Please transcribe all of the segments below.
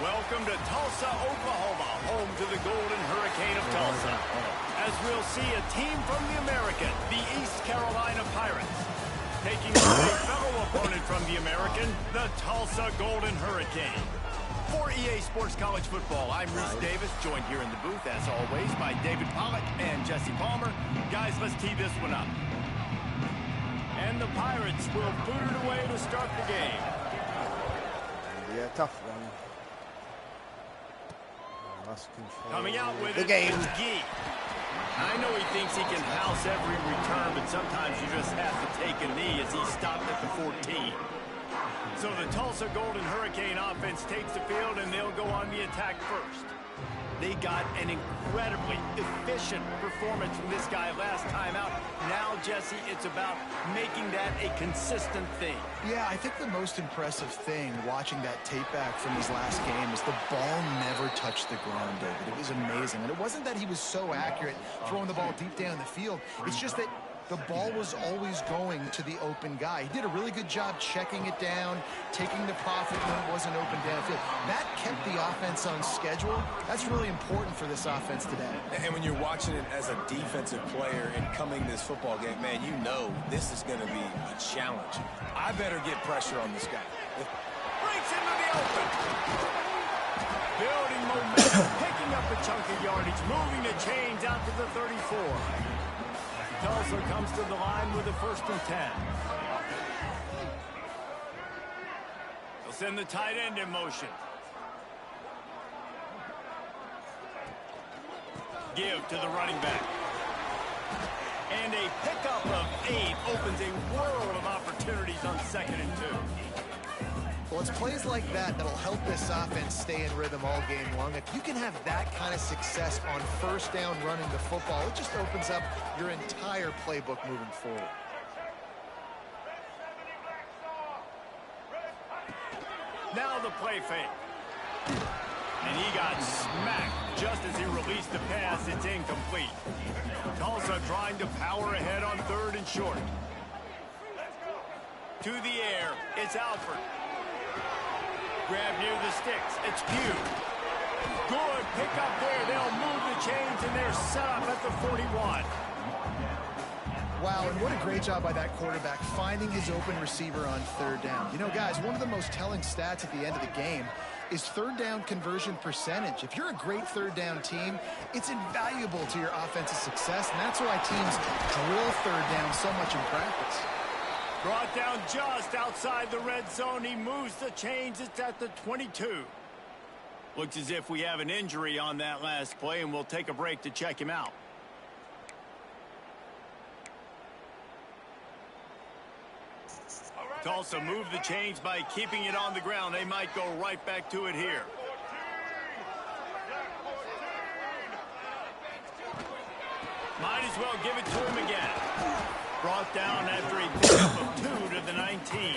Welcome to Tulsa, Oklahoma, home to the Golden Hurricane of Tulsa. As we'll see a team from the American, the East Carolina Pirates, taking on a fellow opponent from the American, the Tulsa Golden Hurricane. For EA Sports College Football, I'm Reese Davis, joined here in the booth, as always, by David Pollack and Jesse Palmer. Guys, let's tee this one up. And the Pirates will boot it away to start the game. Yeah, tough one. Coming out with the game. Gee. I know he thinks he can house every return, but sometimes you just have to take a knee as he stopped at the 14. So the Tulsa Golden Hurricane offense takes the field, and they'll go on the attack first. They got an incredibly efficient performance from this guy last time out. Now, Jesse, it's about making that a consistent thing. Yeah, I think the most impressive thing watching that tape back from his last game is the ball never touched the ground, David. It was amazing. And it wasn't that he was so accurate throwing the ball deep down the field. It's just that the ball was always going to the open guy. He did a really good job checking it down, taking the profit when it wasn't open downfield. That kept the offense on schedule. That's really important for this offense today. And when you're watching it as a defensive player and coming this football game, man, you know this is going to be a challenge. I better get pressure on this guy. Breaks into the open. Building momentum, picking up a chunk of yardage, moving the chains out to the 34. Tulsa comes to the line with a 1st and 10. They'll send the tight end in motion. Give to the running back. And a pickup of 8 opens a world of opportunities on 2nd and 2. Well, it's plays like that that'll help this offense stay in rhythm all game long. If you can have that kind of success on 1st down running the football, it just opens up your entire playbook moving forward. Now the play fake. And he got smacked just as he released the pass. It's incomplete. Tulsa trying to power ahead on 3rd and short. To the air, it's Alford. Grab near the sticks. It's Pugh. Good pick up there. They'll move the chains, and they're set up at the 41. Wow, and what a great job by that quarterback finding his open receiver on 3rd down. You know, guys, one of the most telling stats at the end of the game is 3rd down conversion percentage. If you're a great 3rd down team, it's invaluable to your offensive success, and that's why teams drill 3rd down so much in practice. Brought down just outside the red zone. He moves the chains. It's at the 22. Looks as if we have an injury on that last play, and we'll take a break to check him out. Tulsa moved the chains by keeping it on the ground. They might go right back to it here. Might as well give it to him again. Brought down after a pickup of 2 to the 19.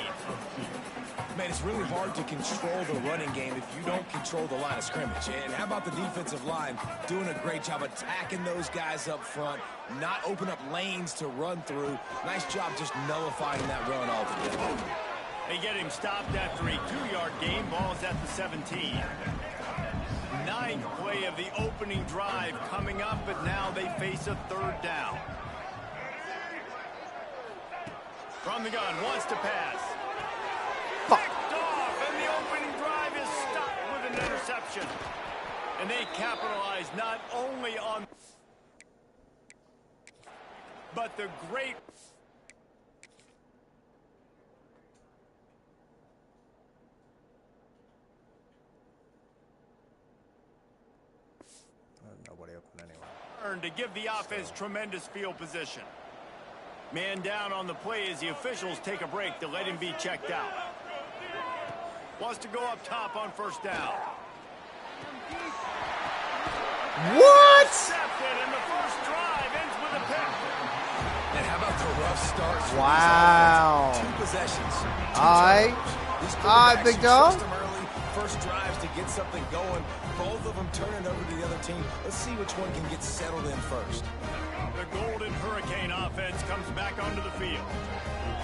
Man, it's really hard to control the running game if you don't control the line of scrimmage. And how about the defensive line doing a great job attacking those guys up front, not open up lanes to run through. Nice job just nullifying that run altogether. They get him stopped after a 2-yard gain. Ball's at the 17. 9th play of the opening drive coming up, but now they face a 3rd down. From the gun, wants to pass. Picked off, and the opening drive is stopped with an interception. And they capitalize not only on, but the great... Nobody open anyway. to give the offense tremendous field position. Man down on the play as the officials take a break to let him be checked out. Wants to go up top on 1st down. What? Intercepted, and the first drive ends with a pick. And how about the rough starts? Wow. 2 possessions. Big dog. First drives to get something going. both of them turning over to the other team. Let's see which one can get settled in first. The Golden Hurricane offense comes back onto the field.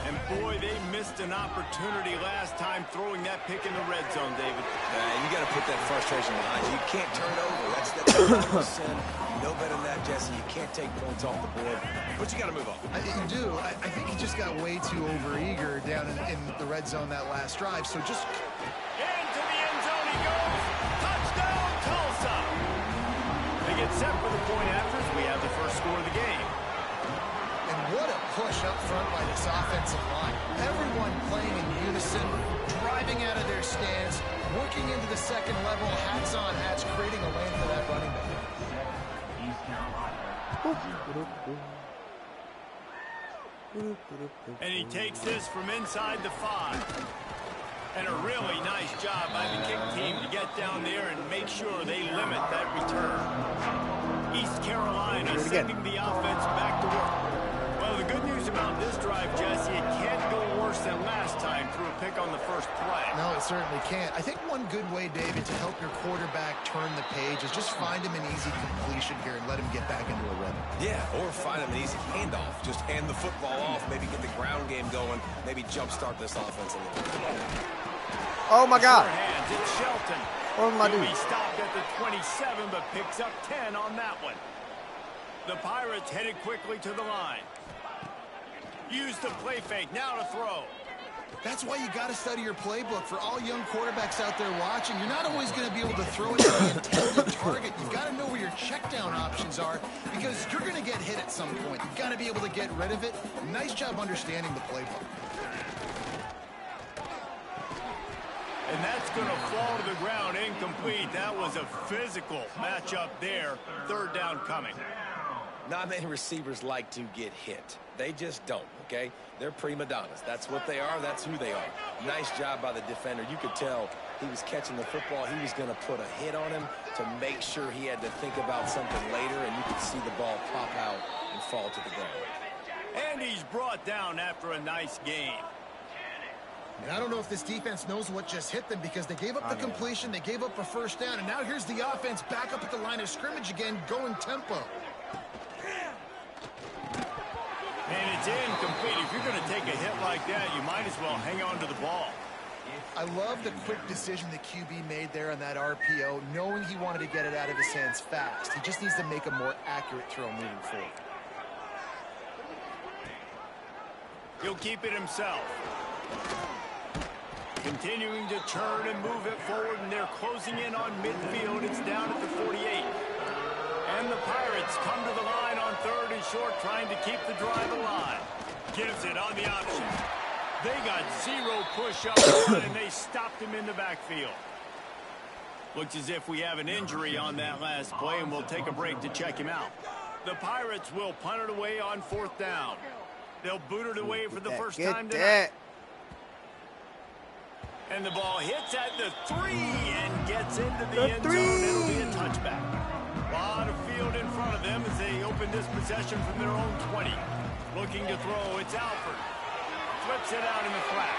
And boy, they missed an opportunity last time throwing that pick in the red zone, David. You got to put that frustration behind you. You can't turn it over. That's sin. You know better than that, Jesse. You can't take points off the board, but you got to move on. You do. I think he just got way too overeager down in the red zone that last drive. So just into the end zone he goes. Touchdown, Tulsa. They get set for the point afters. We have the first score of the game. And what a push up front by this offensive line. Everyone playing in unison, driving out of their stance, working into the second level, hats on hats, creating a lane for that running back. And he takes this from inside the 5. And a really nice job by the kick team to get down there and make sure they limit that return. East Carolina sending the offense back to work. Well, the good news about this drive, Jesse, it can't go worse than last time through a pick on the first play. No, it certainly can't. I think one good way, David, to help your quarterback turn the page is just find him an easy completion here and let him get back into a rhythm. Yeah, or find him an easy handoff. Just hand the football off, maybe get the ground game going, maybe jumpstart this offense a little bit. Oh, my God. Hands, it's Shelton. What am I doing? He stopped at the 27, but picks up 10 on that one. The Pirates headed quickly to the line. Use the play fake, now to throw. That's why you got to study your playbook. For all young quarterbacks out there watching, you're not always going to be able to throw it to the intended target. You've got to know where your check down options are because you're going to get hit at some point. You've got to be able to get rid of it. Nice job understanding the playbook. And that's going to fall to the ground incomplete. That was a physical matchup there. Third down coming. Not many receivers like to get hit. They just don't, okay? They're prima donnas. That's what they are. That's who they are. Nice job by the defender. You could tell he was catching the football. He was going to put a hit on him to make sure he had to think about something later, and you could see the ball pop out and fall to the ground. And he's brought down after a nice game. And I don't know if this defense knows what just hit them because they gave up the completion, they gave up a first down, and now here's the offense back up at the line of scrimmage again, going tempo. And it's incomplete. If you're going to take a hit like that, you might as well hang on to the ball. I love the quick decision the QB made there on that RPO, knowing he wanted to get it out of his hands fast. He just needs to make a more accurate throw moving forward. He'll keep it himself. Continuing to turn and move it forward, and they're closing in on midfield. It's down at the 48. And the Pirates come to the line on third and short, trying to keep the drive alive. Gives it on the option. They got zero push up front, and they stopped him in the backfield. Looks as if we have an injury on that last play, and we'll take a break to check him out. The Pirates will punt it away on fourth down. They'll boot it away for the first time tonight. And the ball hits at the 3 and gets into the end zone. It'll be a touchback. A lot of field in front of them as they open this possession from their own 20. Looking to throw, it's Alford. Flips it out in the flat.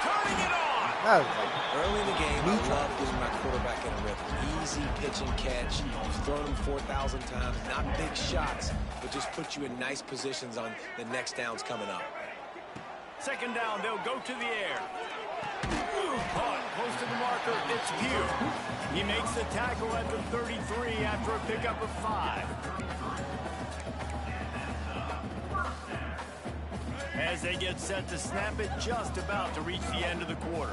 Turning it on! Early in the game, I love getting my quarterback in a rhythm. Easy pitch and catch. You've thrown them 4,000 times. Not big shots, but just put you in nice positions on the next downs coming up. Second down, they'll go to the air. Caught close to the marker, it's Pugh. He makes the tackle at the 33 after a pickup of 5. As they get set to snap it, just about to reach the end of the quarter.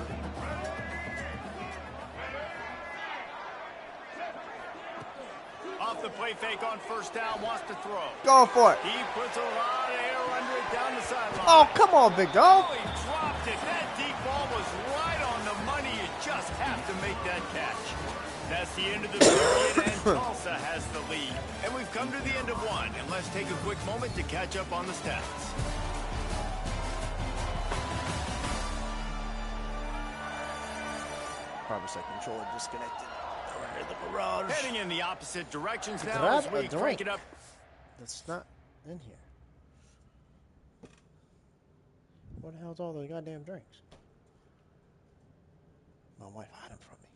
Off the play fake on first down, wants to throw. Go for it. He puts a lot of air under it down the sideline. Oh, come on, big dog. Oh, he dropped it. That deep ball was right on the money. You just have to make that catch. That's the end of the period, and Tulsa has the lead. And we've come to the end of one, and let's take a quick moment to catch up on the stats. Probably say controller disconnected. Over here, the garage. Heading in the opposite directions now as we crank it up. That's not in here. What the hell's all those goddamn drinks? My wife hid them from me.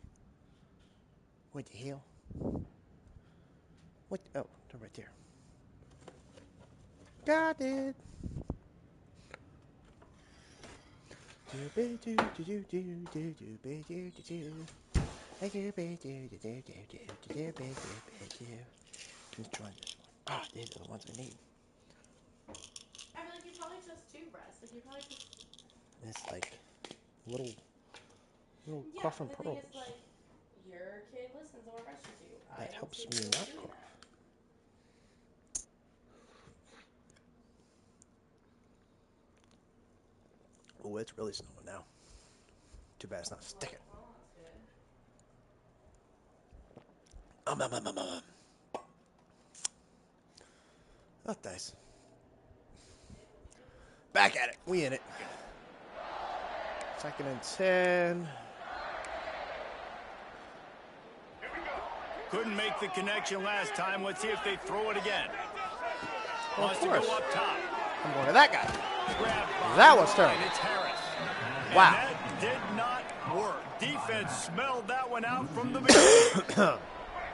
What the hell? What? Oh, they're right there. Got it. Let's try this one. Ah, these are the ones I need. I feel like you probably took 2 breasts. Like you probably took. It's like little Yeah, cough but and the thing pearls. is, like, your kid listens to more breast you do. I That don't helps see me you not doing cough. that. Oh, it's really snowing now. Too bad it's not sticking. Well, that's good. That's nice. Back at it. We in it. 2nd and 10. Couldn't make the connection last time. Let's see if they throw it again. Well, Wants of to course. go up top. I'm going to that guy. Grabbed That behind was the line. terrible. It's Harris. Wow. And that did not work. Defense smelled that one out from the beginning.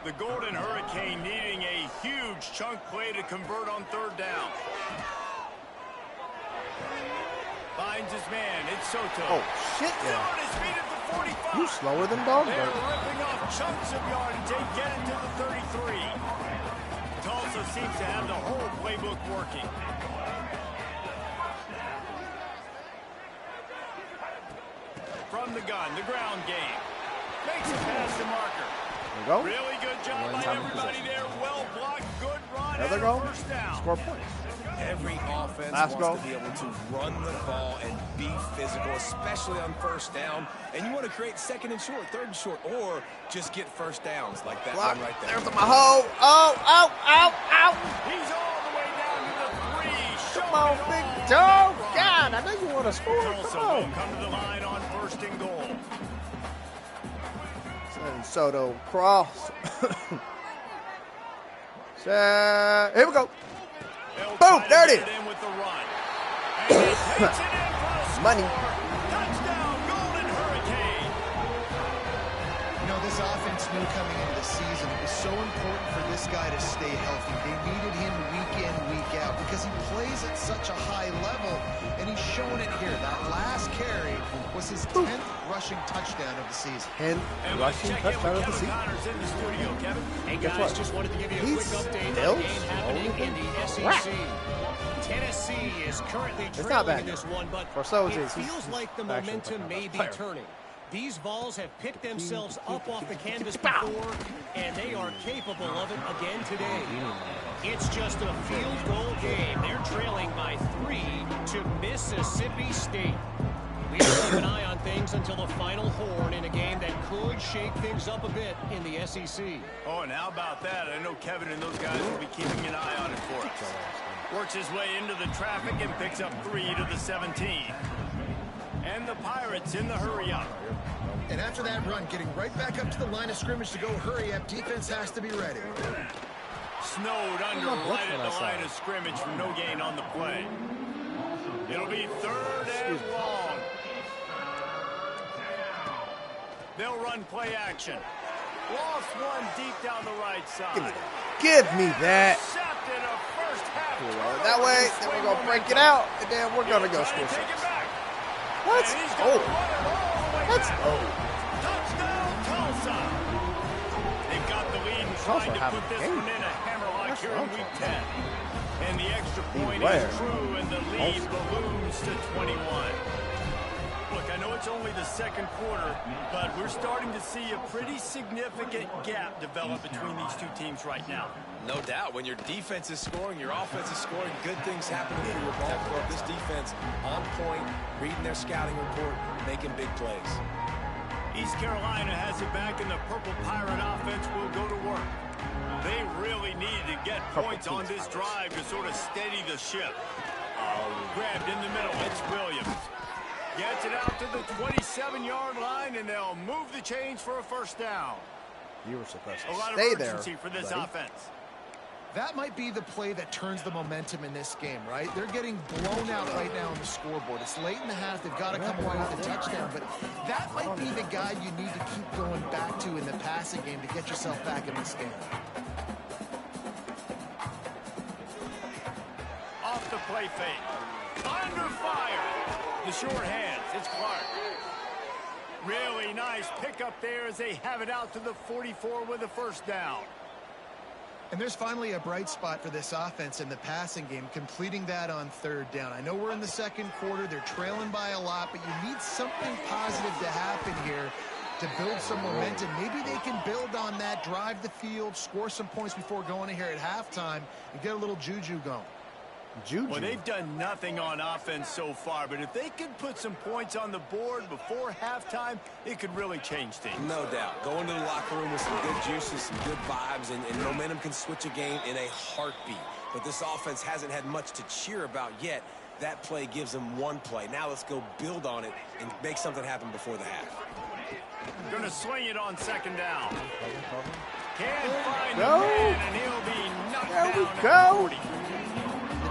The Golden Hurricane needing a huge chunk play to convert on 3rd down. Finds his man. It's Soto. Oh, shit, Still yeah. on his feet at the 45. You slower than dog They're dirt. ripping off chunks of yardage. They get it to the 33. Tulsa seems to have the whole playbook working. From the gun, the ground game. Makes a pass to Marker. There we go. Really good job by Time of everybody possession. there. Well blocked, good run, There they and go. a first down. Score points. Every offense Last wants go. to be able to run the ball and be physical, especially on 1st down. And you want to create 2nd and short, 3rd and short, or just get 1st downs like that Block. one right there. There's my hoe. Oh, ow, ow, ow. He's all the way down to the 3. Come on, big dog. God, I know you want to score. Tulsa Come will on. come to the line on 1st and goal. Send Soto cross. Here we go. They'll Boom, try to there it get is. in with the run. And he takes it in for a score. Money. Touchdown, Golden Hurricane. You know, this offense knew coming into the season it was so important for this guy to stay healthy. They needed him week in, week out because he plays at such a high level, and he's shown it here. That last carry was his 10th rushing touchdown of the season. 10 And rushing let's check in touchdown with of the Kevin season. Connors in the studio. Kevin? Hey Guess guys, what? just wanted to give you a He's quick update on still the game happening slower in the than SEC. Tennessee is currently It's not trailing bad. in this one, but For so it it is. feels like the actually momentum a may be player. turning. These balls have picked themselves up off the canvas before, and they are capable of it again today. It's just a field goal game. They're trailing by 3 to Mississippi State. We have to keep an eye on things until the final horn in a game that could shake things up a bit in the SEC. Oh, and how about that? I know Kevin and those guys will be keeping an eye on it for us. Works his way into the traffic and picks up 3 to the 17. And the Pirates in the hurry-up. And after that run, getting right back up to the line of scrimmage to go hurry up, defense has to be ready. Snowed under right at the line of scrimmage from no gain on the play. It'll be 3rd and long. They'll run play action. Lost one deep down the right side. Give me that. Intercepted a first half turnover That way, to then we're swing going to break it momentum. out, and then we're going to go Trying score to take it 6. back. Let's And he's go. gonna run it all the way Let's back. go. Touchdown, Tulsa. They've got the lead and Tulsa trying to having put a this game. one in a hammerlock That's here in what I'm week 10. And the extra point Beware. is true, and the lead Tulsa. balloons to 21. Look, I know it's only the 2nd quarter, but we're starting to see a pretty significant gap develop between these two teams right now. No doubt. When your defense is scoring, your offense is scoring, good things happen for your ball club. This defense on point, reading their scouting report, making big plays. East Carolina has it back, and the Purple Pirate offense will go to work. They really need to get points on this drive to sort of steady the ship. Grabbed in the middle, it's Williams. Gets it out to the 27-yard line, and they'll move the chains for a first down. You were supposed A to lot of stay there, urgency for this buddy. offense. That might be the play that turns the momentum in this game, right? They're getting blown out right now on the scoreboard. It's late in the half. They've got to come away with a touchdown. But that might be the guy you need to keep going back to in the passing game to get yourself back in this game. Off the play fake. Under fire. The short hands. It's Clark. Really nice pickup there as they have it out to the 44 with a first down. And there's finally a bright spot for this offense in the passing game, completing that on third down. I know we're in the second quarter. They're trailing by a lot, but you need something positive to happen here to build some momentum. Maybe they can build on that, drive the field, score some points before going in here at halftime, and get a little juju going. Juju. Well, they've done nothing on offense so far, but if they could put some points on the board before halftime, it could really change things. No doubt. Go into the locker room with some good juices, some good vibes, and momentum can switch a game in a heartbeat. But this offense hasn't had much to cheer about yet. That play gives them one play. Now let's go build on it and make something happen before the half. Gonna swing it on second down. Can't find the man, and he'll be knocked down at 40.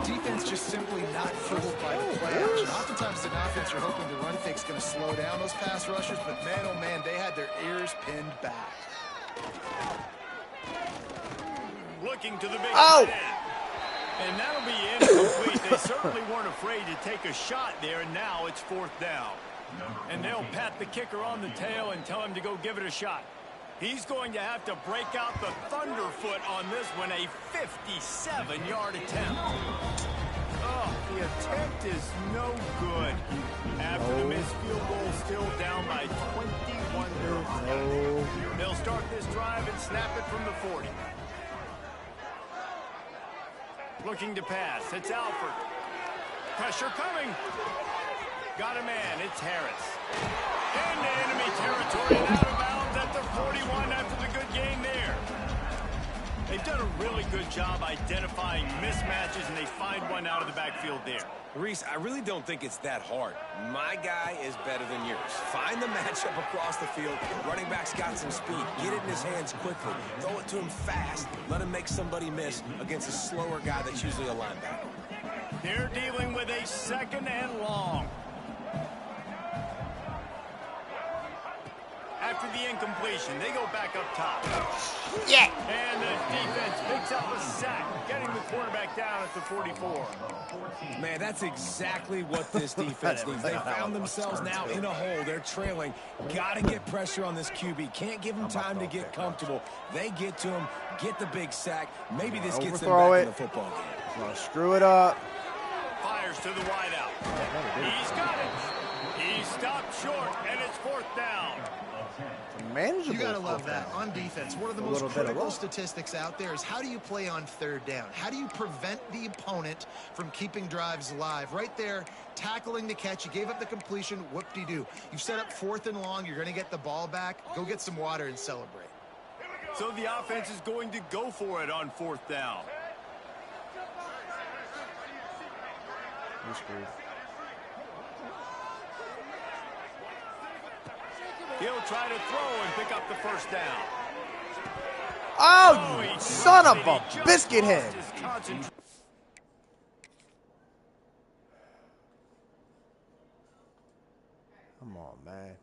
Defense just simply not fooled by the play action. Oftentimes, an offense you're hoping the run fake's going to slow down those pass rushers, but man, oh man, they had their ears pinned back. Looking to the big tight end. And that'll be incomplete. They certainly weren't afraid to take a shot there, and now it's fourth down. And they'll pat the kicker on the tail and tell him to go give it a shot. He's going to have to break out the thunderfoot on this one, a 57-yard attempt. Oh, the attempt is no good. After the missed field goal, still down by 21. They'll start this drive and snap it from the 40. Looking to pass. It's Alford. Pressure coming. Got a man. It's Harris. Into enemy territory and out of bounds at the 41 after the good gain there. They've done a really good job identifying mismatches, and they find one out of the backfield there. Reese, I really don't think it's that hard. My guy is better than yours. Find the matchup across the field. Running back's got some speed. Get it in his hands quickly. Throw it to him fast. Let him make somebody miss against a slower guy that's usually a linebacker. They're dealing with a second and long. After the incompletion, they go back up top. Yeah. And the defense picks up a sack, getting the quarterback down at the 44. Man, that's exactly what this defense needs. They found themselves now in a hole. They're trailing. Got to get pressure on this QB. Can't give him time to get comfortable. They get to him, get the big sack. Maybe this gets them back in the football game. Gonna screw it up. Fires to the wideout. He's got it. He stopped short, and it's fourth down. You gotta love that. On defense, one of the most critical statistics out there is how do you play on third down? How do you prevent the opponent from keeping drives alive? Right there, tackling the catch. You gave up the completion. Whoop-de-doo. You've set up fourth and long. You're going to get the ball back. Go get some water and celebrate. So the offense is going to go for it on fourth down. You're screwed. He'll try to throw and pick up the first down. Oh, you son of a biscuit head. Come on, man.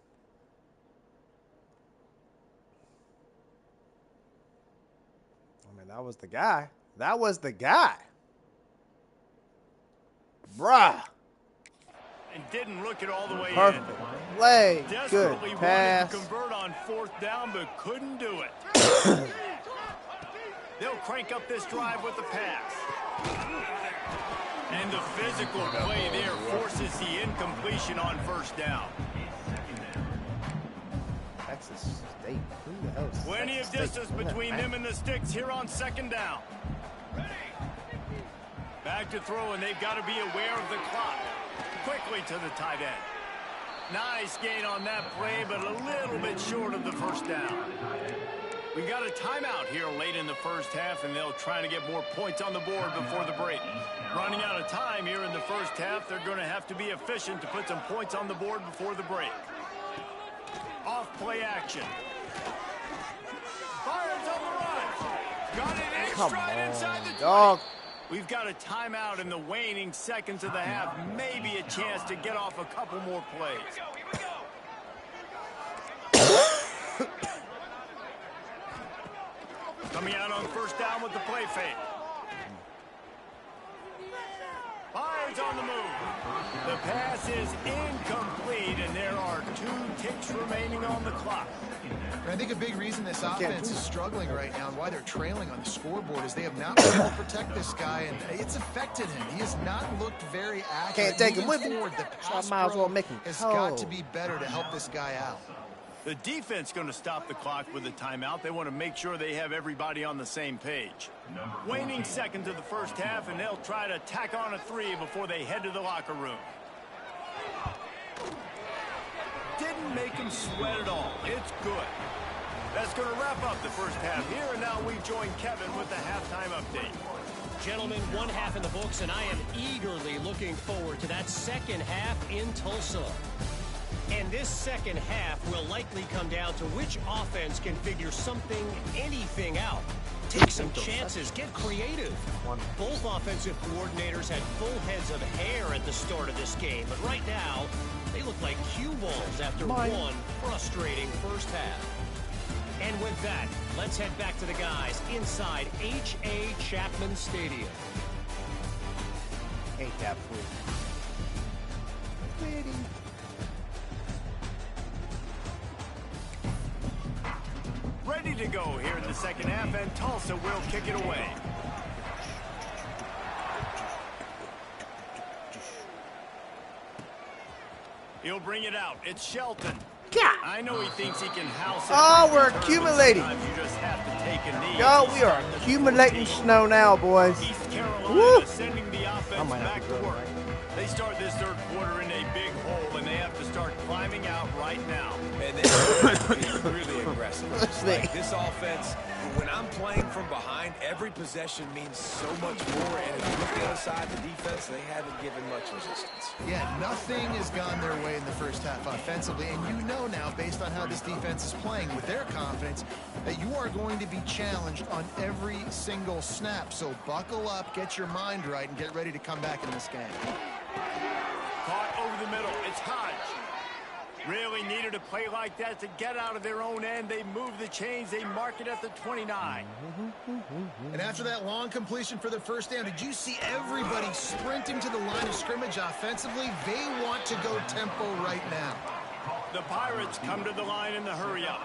I mean, that was the guy. That was the guy. Bruh. And didn't look it all the way Perfect in. play. Desperately Good pass. wanted to convert on fourth down, but couldn't do it. They'll crank up this drive with the pass. And the physical play there forces the incompletion on first down. Texas State. Who the hell is Plenty of distance between them and the sticks here on second down. Back to throw, and they've got to be aware of the clock. Quickly to the tight end. Nice gain on that play, but a little bit short of the first down. We got a timeout here late in the first half, and they'll try to get more points on the board before the break. Running out of time here in the first half, they're going to have to be efficient to put some points on the board before the break. Off play action. Fires on the run. Got it in Come on, dog. We've got a timeout in the waning seconds of the half. Maybe a chance to get off a couple more plays. Coming out on first down with the play fake. Fires on the move. The pass is incomplete, and there are 2 ticks remaining on the clock. I think a big reason this offense is struggling right now and why they're trailing on the scoreboard is they have not been able to protect this guy, and it's affected him. He has not looked very accurate. Can't take him with Moving me. forward, the So I pass might as well pro make him has cold. got to be better to help this guy out. The defense going to stop the clock with a timeout. They want to make sure they have everybody on the same page. Waning seconds of the first half, and they'll try to tack on a 3 before they head to the locker room. Didn't make him sweat at all. It's good. That's going to wrap up the first half here, and now we join Kevin with the halftime update. Gentlemen, 1 half in the books, and I am eagerly looking forward to that second half in Tulsa. And this second half will likely come down to which offense can figure something, anything out. Take some chances, get creative. Both offensive coordinators had full heads of hair at the start of this game, but right now, they look like cue balls after one frustrating first half. And with that, let's head back to the guys inside H.A. Chapman Stadium. Ain't that pretty? Ready to go here in the second half, and Tulsa will kick it away. He'll bring it out. It's Shelton. Yeah. I know he thinks he can house it. Oh, we're accumulating. Sometimes you just have to take a knee. Yo, we are accumulating snow now, boys. East Carolina Woo. sending the offense back to work. They start this third quarter in a big hole, and they have to start climbing out right now. And they have to be really aggressive. Like this offense, when I'm playing from behind, every possession means so much more. And if you look the other side, the defense, they haven't given much resistance. Yeah, nothing has gone their way in the first half offensively, and you know now, based on how this defense is playing with their confidence, that you are going to be challenged on every single snap. So buckle up, get your mind right, and get ready to come back in this game. Caught over the middle. It's Hodge. Really needed a play like that to get out of their own end. They move the chains. They mark it at the 29. And after that long completion for the first down, did you see everybody sprinting to the line of scrimmage offensively? They want to go tempo right now. The Pirates come to the line in the hurry-up.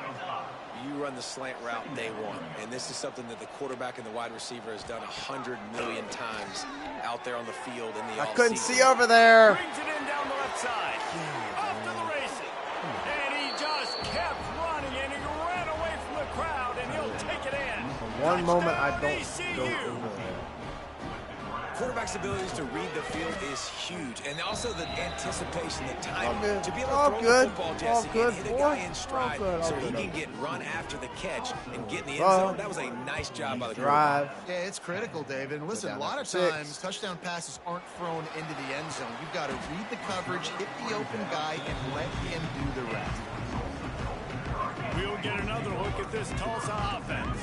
You run the slant route day one, and this is something that the quarterback and the wide receiver has done 100 million times out there on the field in the offseason. I couldn't see over there. Brings it in down the left side. Off to the races. And he just kept running, and he ran away from the crowd, and he'll take it in. For one moment, I Touchdown, don't go ECU. over there. Quarterback's abilities to read the field is huge, and also the anticipation, the All timing good. to be able All to throw good. the football, All Jesse, good, and hit a boy. guy in stride All good. so All he good. can get run after the catch and get in the end Well, zone. That was a nice job by the drive. Yeah, it's critical, David. And listen, a down lot of to 6. times touchdown passes aren't thrown into the end zone. You've got to read the coverage, hit the open guy, and let him do the rest. We'll get another look at this Tulsa offense.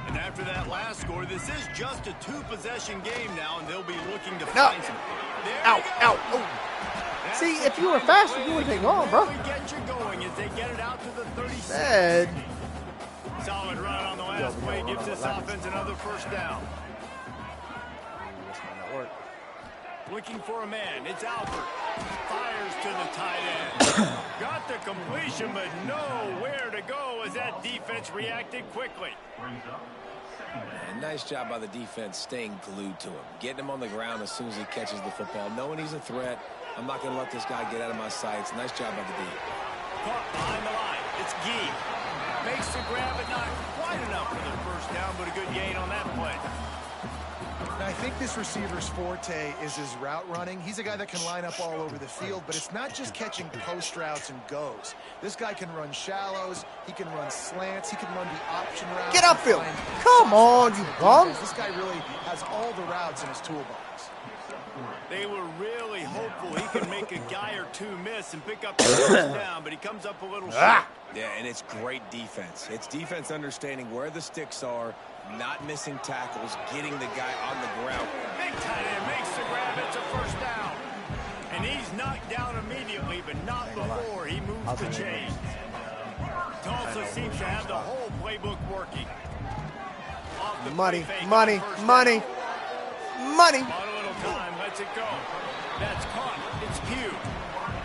And after that last score, this is just a 2-possession game now, and they'll be looking to find some. Ow, ow, oh. That's See, the if you were kind of faster, play you would've that been gone, bro. really get you going as they get it out to the 36. Said. Solid run on the last play gives this offense another first down. This might not work. Looking for a man. It's Albert. Fires to the tight end. Got the completion, but nowhere to go as that defense reacted quickly. And nice job by the defense staying glued to him, getting him on the ground as soon as he catches the football, knowing he's a threat. I'm not going to let this guy get out of my sights. Nice job by the D. Caught behind the line. It's Gee. Makes the grab, but not quite enough for the first down, but a good gain on that play. I think this receiver's forte is his route running. He's a guy that can line up all over the field, but it's not just catching post routes and goes. This guy can run shallows, he can run slants, he can run the option routes. Get upfield. Come on, you bum. This guy really has all the routes in his toolbox. They were really hopeful he could make a guy or two miss and pick up the first down, but he comes up a little short. Yeah, and it's great defense. It's defense understanding where the sticks are, not missing tackles, getting the guy on the ground. Big tight end makes the grab. It's a first down. And he's knocked down immediately, but not before he moves the chains. Tulsa seems to have the whole playbook working. Money. On a little time, lets it go. That's caught. It's Pugh.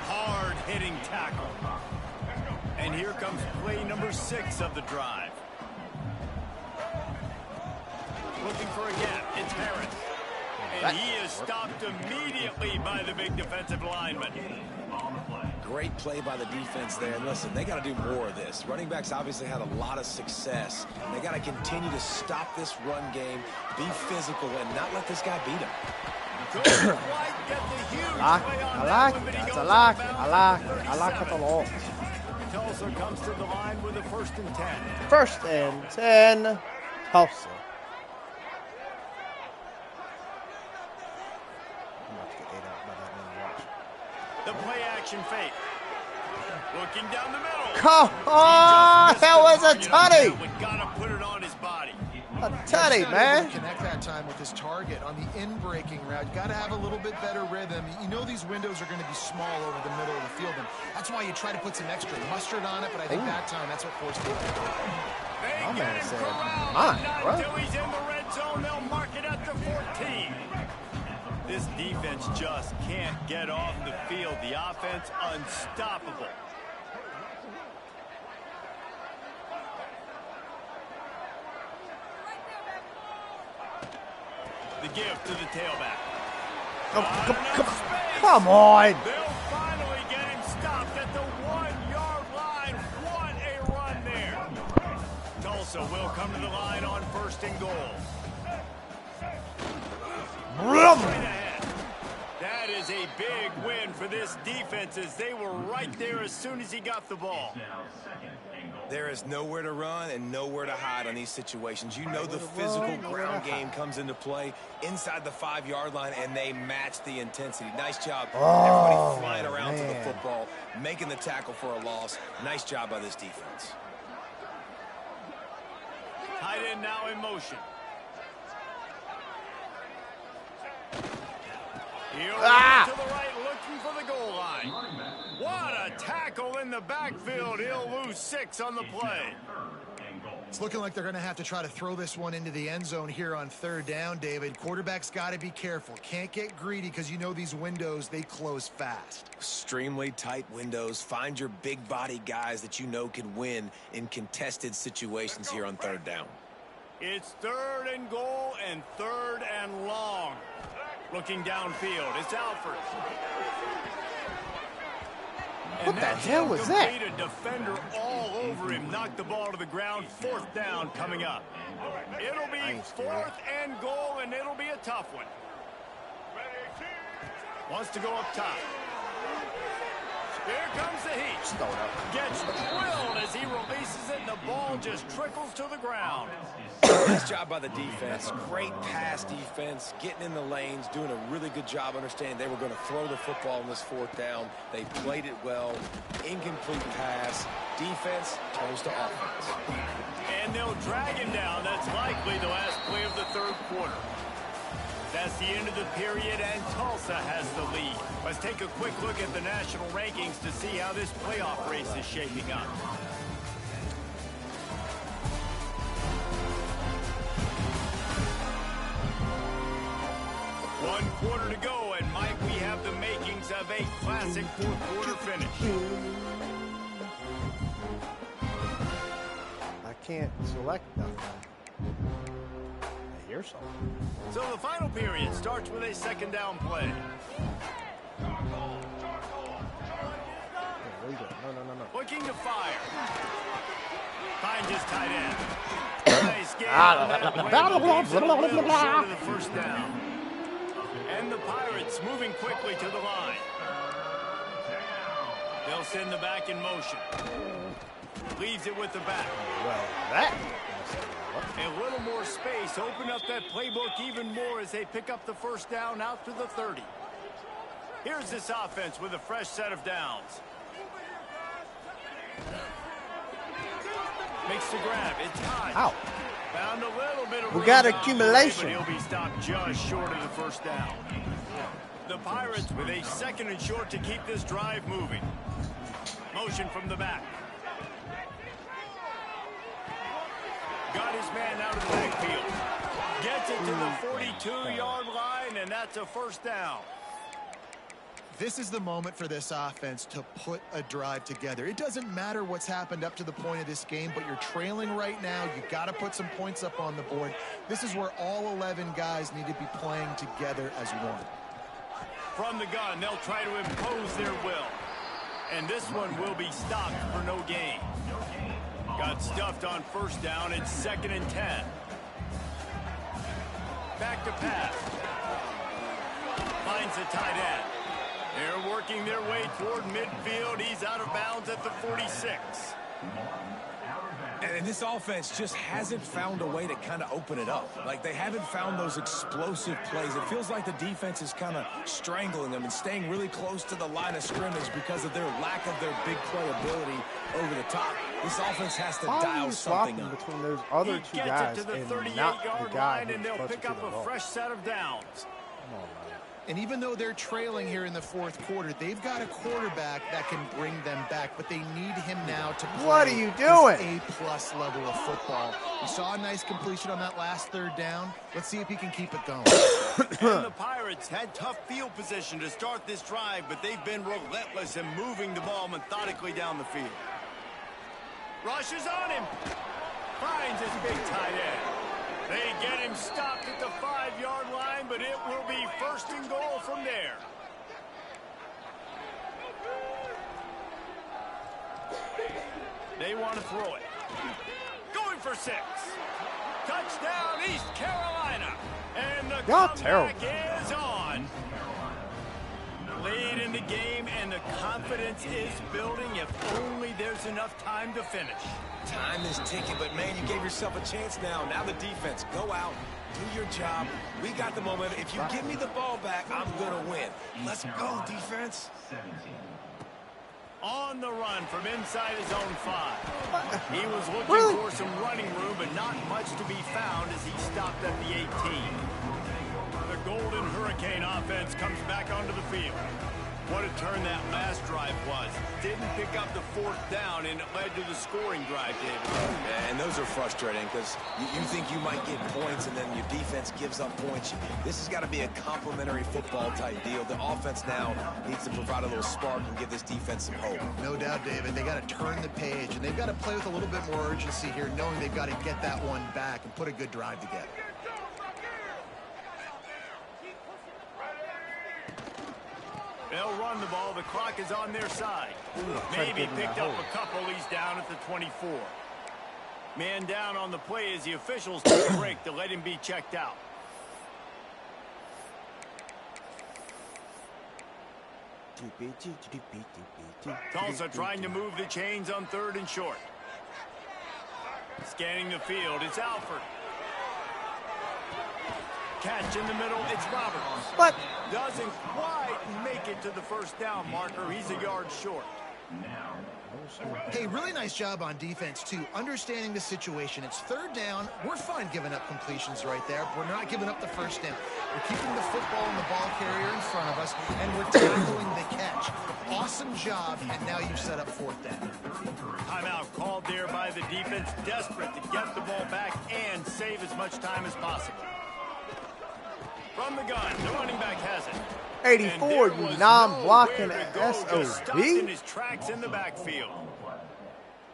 Hard-hitting tackle. And here comes play number 6 of the drive. Looking for a gap. It's Harris. And he is stopped immediately by the big defensive lineman. Great play by the defense there. And listen, they got to do more of this. Running backs obviously had a lot of success. They got to continue to stop this run game, be physical, and not let this guy beat him. I like it a lot. Tulsa comes to the line with a 1st and 10. 1st and 10, Tulsa. The play action fake. Looking down the middle. Come on! That was a tutty! We gotta put it on his body. A tutty, man. Connect that time with his target on the in-breaking route. You got to have a little bit better rhythm. You know these windows are going to be small over the middle of the field, and that's why you try to put some extra mustard on it, but I think that time that's what forced it. My man said, not until he's in the red zone, they'll mark it at the 14. This defense just can't get off the field. The offense unstoppable. The gift to the tailback. Come on. They'll finally get him stopped at the 1-yard line. What a run there. Tulsa will come to the line on 1st and goal. Straight ahead. That is a big win for this defense as they were right there as soon as he got the ball. There is nowhere to run and nowhere to hide on these situations. You know the physical ground game comes into play inside the 5-yard line, and they match the intensity. Nice job. Everybody flying around to the football, making the tackle for a loss. Nice job by this defense. Tight end now in motion. He'll to the right, looking for the goal line. What a tackle in the backfield. He'll lose 6 on the play. It's looking like they're going to have to try to throw this one into the end zone here on 3rd down, David. Quarterback's got to be careful. Can't get greedy because you know these windows, they close fast. Extremely tight windows. Find your big body guys that you know can win in contested situations here on 3rd down. It's 3rd and goal and 3rd and long. Looking downfield, it's Alford. What the hell was that? A defender all over him, knocked the ball to the ground. 4th down coming up. It'll be 4th and goal, and it'll be a tough one. Wants to go up top. Here comes the heat. Gets drilled as he releases it, and the ball just trickles to the ground. Nice job by the defense. Great pass defense, getting in the lanes, doing a really good job understanding they were going to throw the football on this 4th down. They played it well. Incomplete pass. Defense turns to offense. And they'll drag him down. That's likely the last play of the 3rd quarter. That's the end of the period, and Tulsa has the lead. Let's take a quick look at the national rankings to see how this playoff race is shaping up. One quarter to go, and might we have the makings of a classic 4th quarter finish. I can't select nothing. I hear something. So the final period starts with a 2nd down play. No. Looking to fire. Finds his tight end. Nice game. The 1st down. And the Pirates moving quickly to the line. They'll send the back in motion. Leaves it with the back. Well, that. A little more space. Open up that playbook even more as they pick up the 1st down out to the 30. Here's this offense with a fresh set of downs. Makes the grab. It's high. Ow. Found a little bit of We got room, accumulation. but he'll be stopped just short of the first down. The Pirates with a 2nd and short to keep this drive moving. Motion from the back. Got his man out of the backfield. Gets it to the 42-yard line, and that's a first down. This is the moment for this offense to put a drive together. It doesn't matter what's happened up to the point of this game, but you're trailing right now. You got to put some points up on the board. This is where all 11 guys need to be playing together as one. From the gun, they'll try to impose their will. And this one will be stopped for no gain. Got stuffed on first down. It's 2nd and 10. Back to pass. Finds the tight end. They're working their way toward midfield. He's out of bounds at the 46. And this offense just hasn't found a way to kind of open it up. Like, they haven't found those explosive plays. It feels like the defense is kind of strangling them and staying really close to the line of scrimmage because of their lack of their big playability over the top. This offense has to dial something up. Between those other two guys He gets it to the and 38-yard line, and they'll pick up a fresh set of downs. And even though they're trailing here in the fourth quarter, they've got a quarterback that can bring them back, but they need him now to play What are you doing? A-plus level of football. We saw a nice completion on that last 3rd down. Let's see if he can keep it going. And the Pirates had tough field position to start this drive, but they've been relentless in moving the ball methodically down the field. Rushes on him. Finds his big tight end. They get him stopped at the 5-yard line, but it will be 1st and goal from there. They want to throw it. Going for 6. Touchdown, East Carolina. And the comeback is on. Late in the game, and the confidence is building. If only there's enough time to finish. Time is ticking, but, man, you gave yourself a chance now. Now the defense, go out, do your job. We got the momentum. If you give me the ball back, I'm going to win. Let's go, defense. On the run from inside his own 5. He was looking for some running room, but not much to be found as he stopped at the 18. The Golden Hurricane offense comes back onto the field. What a turn that last drive was. Didn't pick up the 4th down, and it led to the scoring drive, David. And those are frustrating because you think you might get points, and then your defense gives up points. This has got to be a complementary football type deal. The offense now needs to provide a little spark and give this defense some hope. No doubt, David. They got to turn the page, and they've got to play with a little bit more urgency here, knowing they've got to get that one back and put a good drive together. They'll run the ball. The clock is on their side. Maybe picked up a couple. He's down at the 24. Man down on the play as the officials take a break to let him be checked out. Tulsa trying to move the chains on 3rd and short. Scanning the field. It's Alford. Catch in the middle. It's Roberts. But doesn't quite make it to the 1st down marker. He's a yard short. Hey, really nice job on defense, too. Understanding the situation. It's 3rd down. We're fine giving up completions right there. We're not giving up the 1st down. We're keeping the football and the ball carrier in front of us, and we're tackling the catch. Awesome job, and now you've set up 4th down. Timeout called there by the defense, desperate to get the ball back and save as much time as possible. From the gun, the running back has it. 84, you non-blocking SOB. In his tracks in the backfield.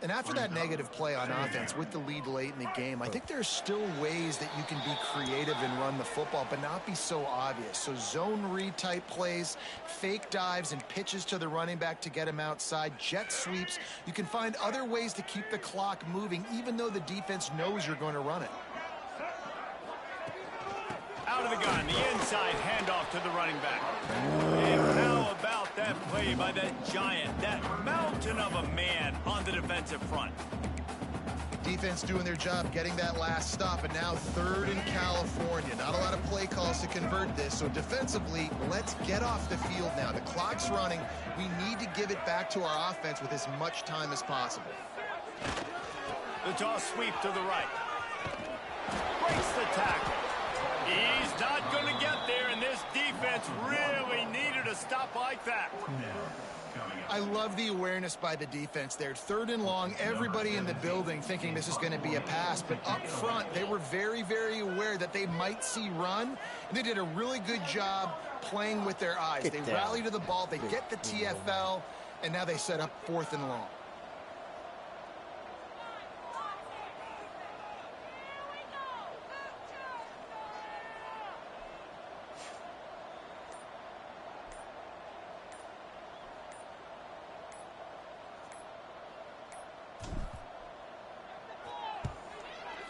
And after that negative play on offense with the lead late in the game, I think there's still ways that you can be creative and run the football, but not be so obvious. So zone read type plays, fake dives and pitches to the running back to get him outside, jet sweeps. You can find other ways to keep the clock moving, even though the defense knows you're going to run it. Out of the gun, the inside handoff to the running back. And how about that play by that giant, that mountain of a man on the defensive front? Defense doing their job, getting that last stop, and now 3rd in California. Not a lot of play calls to convert this, so defensively, let's get off the field now. The clock's running. We need to give it back to our offense with as much time as possible. The toss sweep to the right. breaks the tackle. He's not going to get there, and this defense really needed a stop like that. I love the awareness by the defense there. 3rd and long, everybody in the building thinking this is going to be a pass, but up front, they were very, very aware that they might see run, and they did a really good job playing with their eyes. They rally to the ball, they get the TFL, and now they set up 4th and long.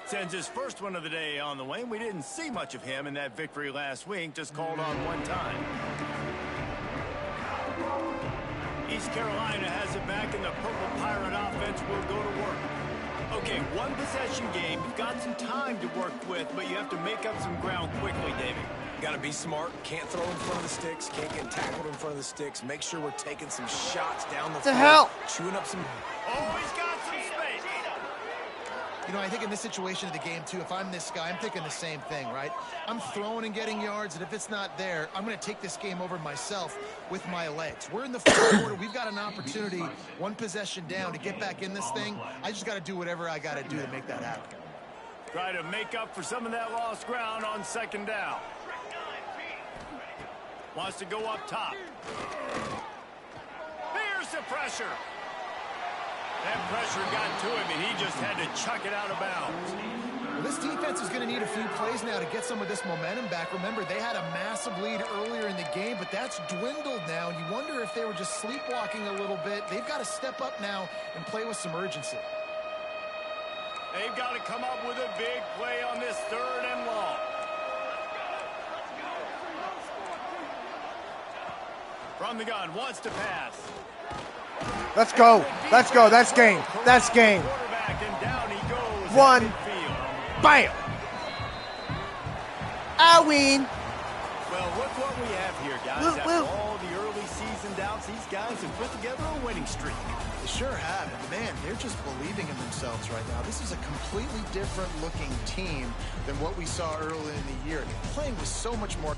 Sends his first one of the day on the way. We didn't see much of him in that victory last week, just called on one time. East Carolina has it back, and the Purple Pirate offense will go to work. Okay, 1 possession game. You've got some time to work with, but you have to make up some ground quickly, David. Got to be smart. Can't throw in front of the sticks. Can't get tackled in front of the sticks. Make sure we're taking some shots down the field. Chewing up some... Oh, he's got some space. You know, I think in this situation of the game, too, if I'm this guy, I'm thinking the same thing, right? I'm throwing and getting yards, and if it's not there, I'm going to take this game over myself with my legs. We're in the 4th quarter. We've got an opportunity, 1 possession down, to get back in this thing. I just got to do whatever I got to do to make that happen. Try to make up for some of that lost ground on 2nd down. Wants to go up top. Here's the pressure. That pressure got to him, and he just had to chuck it out of bounds. Well, this defense is going to need a few plays now to get some of this momentum back. Remember, they had a massive lead earlier in the game, but that's dwindled now. You wonder if they were just sleepwalking a little bit. They've got to step up now and play with some urgency. They've got to come up with a big play on this 3rd and long. From the gun, wants to pass. Let's go. Let's go. That's game. That's game. 1. Bam. I win. Well, look what we have here, guys. After all the early season doubts, these guys have put together a winning streak. They sure have. And man, they're just believing in themselves right now. This is a completely different looking team than what we saw early in the year. They're playing with so much more.